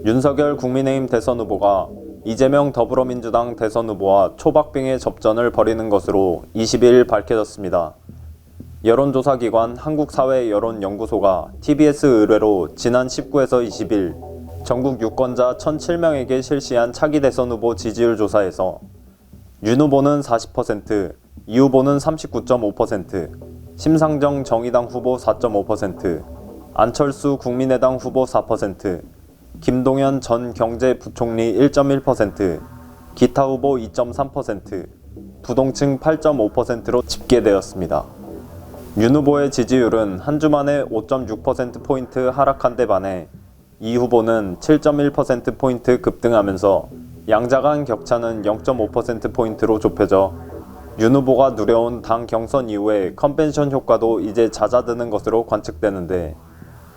윤석열 국민의힘 대선 후보가 이재명 더불어민주당 대선 후보와 초박빙의 접전을 벌이는 것으로 22일 밝혀졌습니다. 여론조사기관 한국사회여론연구소가 TBS 의뢰로 지난 19에서 20일 전국 유권자 1,007명에게 실시한 차기 대선 후보 지지율 조사에서 윤 후보는 40%, 이 후보는 39.5%, 심상정 정의당 후보 4.5%, 안철수 국민의당 후보 4%, 김동연 전 경제부총리 1.1%, 기타 후보 2.3%, 부동층 8.5%로 집계되었습니다. 윤 후보의 지지율은 한 주 만에 5.6%포인트 하락한 데 반해 이 후보는 7.1%포인트 급등하면서 양자 간 격차는 0.5%포인트로 좁혀져 윤 후보가 누려온 당 경선 이후의 컨벤션 효과도 이제 잦아드는 것으로 관측되는데,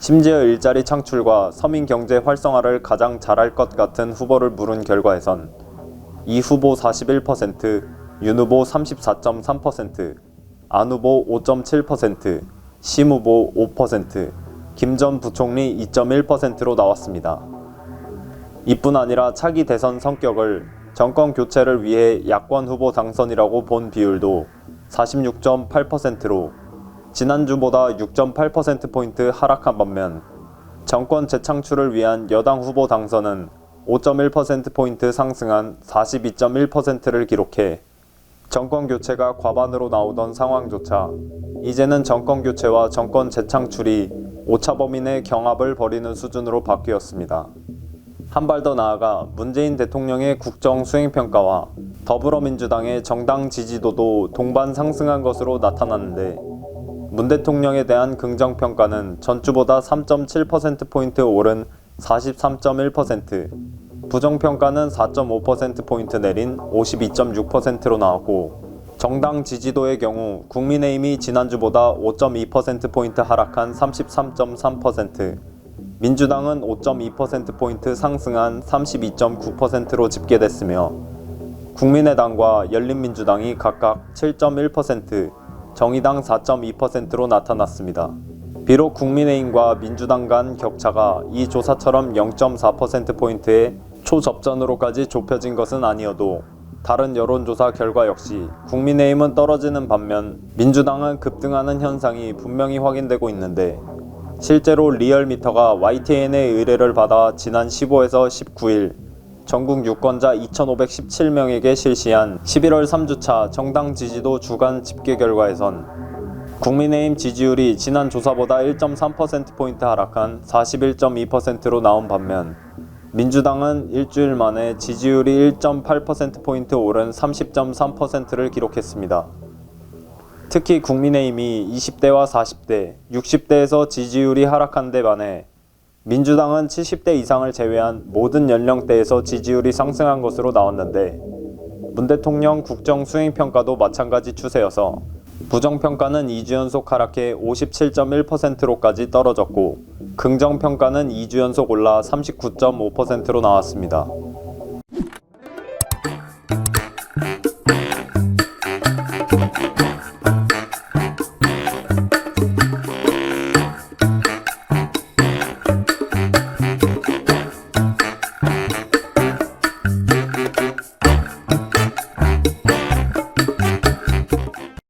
심지어 일자리 창출과 서민 경제 활성화를 가장 잘할 것 같은 후보를 물은 결과에선 이 후보 41%, 윤 후보 34.3%, 안 후보 5.7%, 심 후보 5%, 김 전 부총리 2.1%로 나왔습니다. 이뿐 아니라 차기 대선 성격을 정권 교체를 위해 야권 후보 당선이라고 본 비율도 46.8%로 지난주보다 6.8%포인트 하락한 반면 정권 재창출을 위한 여당 후보 당선은 5.1%포인트 상승한 42.1%를 기록해 정권 교체가 과반으로 나오던 상황조차 이제는 정권 교체와 정권 재창출이 오차 범위 내 경합을 벌이는 수준으로 바뀌었습니다. 한 발 더 나아가 문재인 대통령의 국정 수행평가와 더불어민주당의 정당 지지도도 동반 상승한 것으로 나타났는데, 문 대통령에 대한 긍정평가는 전주보다 3.7%포인트 오른 43.1%, 부정평가는 4.5%포인트 내린 52.6%로 나왔고, 정당 지지도의 경우 국민의힘이 지난주보다 5.2%포인트 하락한 33.3%, 민주당은 5.2%포인트 상승한 32.9%로 집계됐으며, 국민의당과 열린민주당이 각각 7.1%, 정의당 4.2%로 나타났습니다. 비록 국민의힘과 민주당 간 격차가 이 조사처럼 0.4%포인트의 초접전으로까지 좁혀진 것은 아니어도 다른 여론조사 결과 역시 국민의힘은 떨어지는 반면 민주당은 급등하는 현상이 분명히 확인되고 있는데, 실제로 리얼미터가 YTN의 의뢰를 받아 지난 15에서 19일 전국 유권자 2,517명에게 실시한 11월 3주차 정당 지지도 주간 집계 결과에선 국민의힘 지지율이 지난 조사보다 1.3%포인트 하락한 41.2%로 나온 반면 민주당은 일주일 만에 지지율이 1.8%포인트 오른 30.3%를 기록했습니다. 특히 국민의힘이 20대와 40대, 60대에서 지지율이 하락한 데 반해 민주당은 70대 이상을 제외한 모든 연령대에서 지지율이 상승한 것으로 나왔는데, 문 대통령 국정 수행평가도 마찬가지 추세여서 부정평가는 2주 연속 하락해 57.1%로까지 떨어졌고, 긍정평가는 2주 연속 올라 39.5%로 나왔습니다.